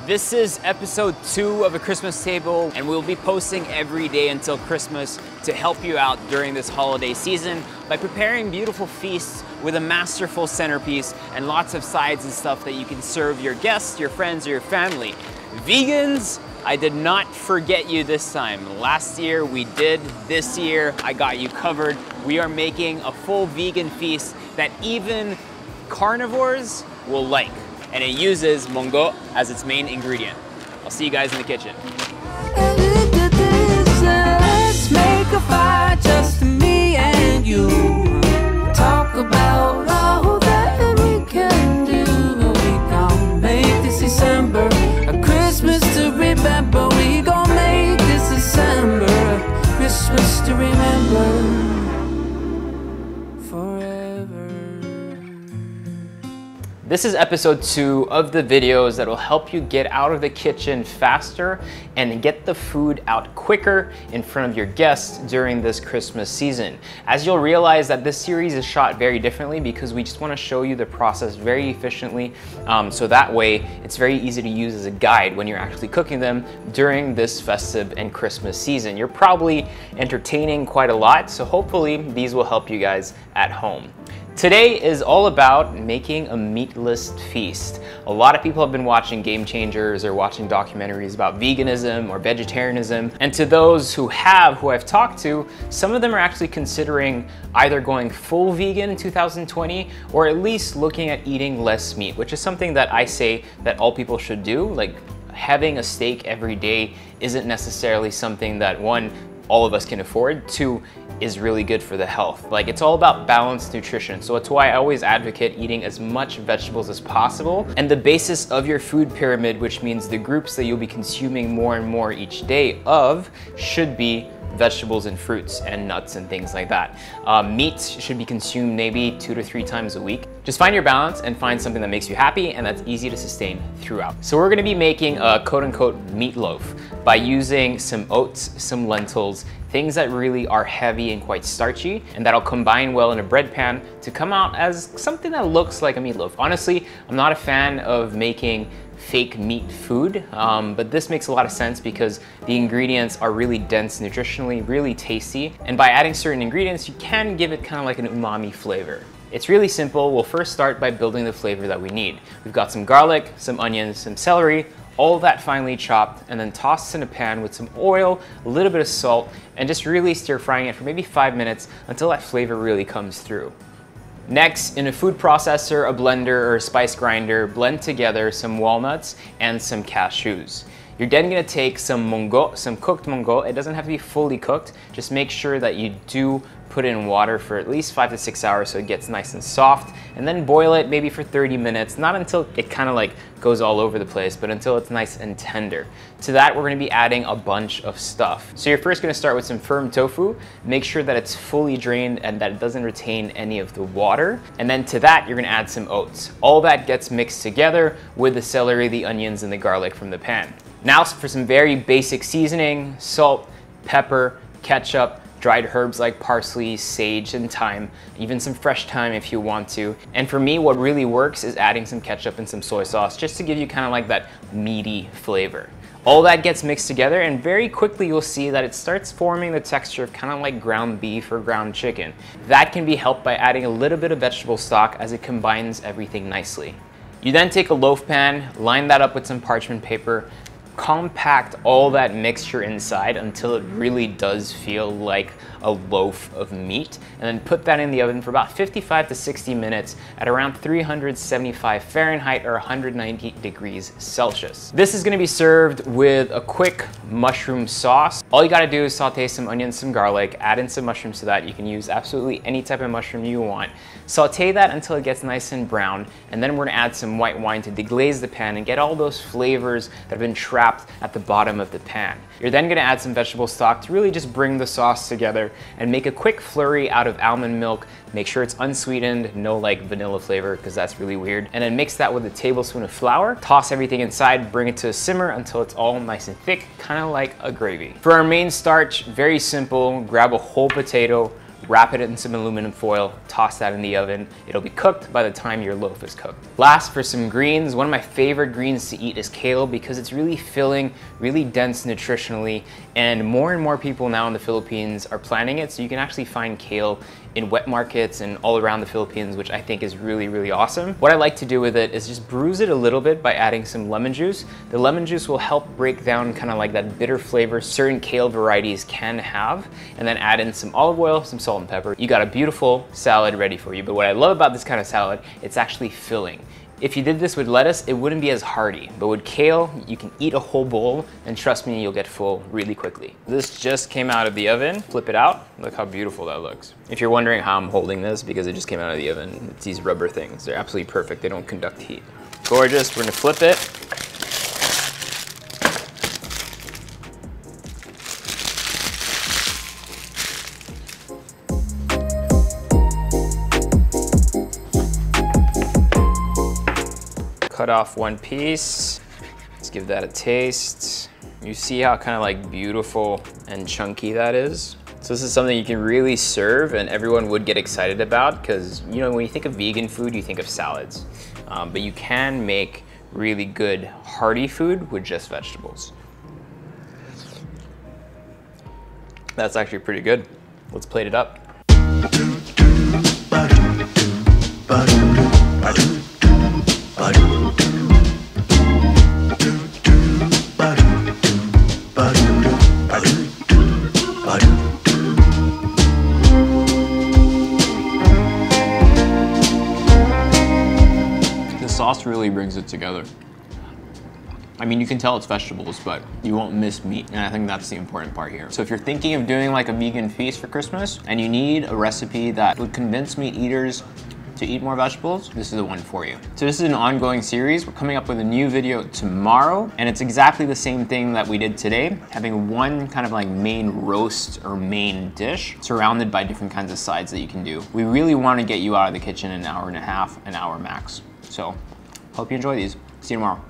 This is episode 2 of A Christmas Table, and we'll be posting every day until Christmas to help you out during this holiday season by preparing beautiful feasts with a masterful centerpiece and lots of sides and stuff that you can serve your guests, your friends, or your family. Vegans, I did not forget you this time. Last year we did, this year I got you covered. We are making a full vegan feast that even carnivores will like. And it uses mungo as its main ingredient. I'll see you guys in the kitchen. Let's make a fire, just me and you. Talk about all that we can do. We gon' make this December a Christmas to remember. We gon' make this December a Christmas to remember. This is episode 2 of the videos that will help you get out of the kitchen faster and get the food out quicker in front of your guests during this Christmas season. As you'll realize that this series is shot very differently because we just want to show you the process very efficiently, so that way it's very easy to use as a guide when you're actually cooking them during this festive and Christmas season. You're probably entertaining quite a lot, so hopefully these will help you guys at home. Today is all about making a meatless feast. A lot of people have been watching Game Changers or watching documentaries about veganism or vegetarianism, and to those who I've talked to, some of them are actually considering either going full vegan in 2020 or at least looking at eating less meat, which is something that I say that all people should do. Like, having a steak every day isn't necessarily something that, one, all of us can afford, 2, is really good for the health. Like, it's all about balanced nutrition. So it's why I always advocate eating as much vegetables as possible. And the basis of your food pyramid, which means the groups that you'll be consuming more and more each day of, should be vegetables and fruits and nuts and things like that. Meat should be consumed maybe 2 to 3 times a week. Just find your balance and find something that makes you happy and that's easy to sustain throughout. So we're gonna be making a quote-unquote meatloaf by using some oats, some lentils, things that really are heavy and quite starchy, and that'll combine well in a bread pan to come out as something that looks like a meatloaf. Honestly, I'm not a fan of making fake meat food, but this makes a lot of sense because the ingredients are really dense nutritionally, really tasty, and by adding certain ingredients, you can give it kind of like an umami flavor. It's really simple. We'll first start by building the flavor that we need. We've got some garlic, some onions, some celery, all that finely chopped, and then tossed in a pan with some oil, a little bit of salt, and just really stir frying it for maybe 5 minutes until that flavor really comes through. Next, in a food processor, a blender, or a spice grinder, blend together some walnuts and some cashews. You're then gonna take some mungo, some cooked mungo. It doesn't have to be fully cooked. Just make sure that you do put it in water for at least 5 to 6 hours so it gets nice and soft, and then boil it maybe for 30 minutes, not until it kind of like goes all over the place, but until it's nice and tender. To that, we're gonna be adding a bunch of stuff. So you're first gonna start with some firm tofu. Make sure that it's fully drained and that it doesn't retain any of the water. And then to that, you're gonna add some oats. All that gets mixed together with the celery, the onions, and the garlic from the pan. Now for some very basic seasoning: salt, pepper, ketchup, dried herbs like parsley, sage, and thyme, even some fresh thyme if you want to. And for me, what really works is adding some ketchup and some soy sauce just to give you kind of like that meaty flavor. All that gets mixed together, and very quickly you'll see that it starts forming the texture of kind of like ground beef or ground chicken. That can be helped by adding a little bit of vegetable stock as it combines everything nicely. You then take a loaf pan, line that up with some parchment paper, compact all that mixture inside until it really does feel like a loaf of meat, and then put that in the oven for about 55 to 60 minutes at around 375 Fahrenheit or 190 degrees Celsius. This is going to be served with a quick mushroom sauce. All you got to do is saute some onions, some garlic, add in some mushrooms to that. You can use absolutely any type of mushroom you want. Saute that until it gets nice and brown, and then we're going to add some white wine to deglaze the pan and get all those flavors that have been trapped at the bottom of the pan. You're then going to add some vegetable stock to really just bring the sauce together and make a quick flurry out of almond milk. Make sure it's unsweetened, no like vanilla flavor because that's really weird. And then mix that with a tablespoon of flour. Toss everything inside, bring it to a simmer until it's all nice and thick, kind of like a gravy. For our main starch, very simple. Grab a whole potato, wrap it in some aluminum foil, toss that in the oven. It'll be cooked by the time your loaf is cooked. Last, for some greens, one of my favorite greens to eat is kale because it's really filling, really dense nutritionally, and more people now in the Philippines are planting it, so you can actually find kale in wet markets and all around the Philippines, which I think is really awesome. What I like to do with it is just bruise it a little bit by adding some lemon juice. The lemon juice will help break down kind of like that bitter flavor certain kale varieties can have, and then add in some olive oil, some salt and pepper. You got a beautiful salad ready for you. But what I love about this kind of salad, it's actually filling. If you did this with lettuce, it wouldn't be as hearty, but with kale, you can eat a whole bowl, and trust me, you'll get full really quickly. This just came out of the oven. Flip it out. Look how beautiful that looks. If you're wondering how I'm holding this, because it just came out of the oven, it's these rubber things. They're absolutely perfect. They don't conduct heat. Gorgeous. We're gonna flip it. Cut off one piece. Let's give that a taste. You see how kind of like beautiful and chunky that is? So this is something you can really serve and everyone would get excited about, because you know, when you think of vegan food, you think of salads. But you can make really good hearty food with just vegetables. That's actually pretty good. Let's plate it up. The sauce really brings it together. I mean, you can tell it's vegetables, but you won't miss meat, and I think that's the important part here. So if you're thinking of doing like a vegan feast for Christmas, and you need a recipe that would convince meat eaters to eat more vegetables, this is the one for you. So this is an ongoing series. We're coming up with a new video tomorrow, and it's exactly the same thing that we did today, having one kind of like main roast or main dish surrounded by different kinds of sides that you can do. We really want to get you out of the kitchen in an hour and a half, an hour max. So hope you enjoy these. See you tomorrow.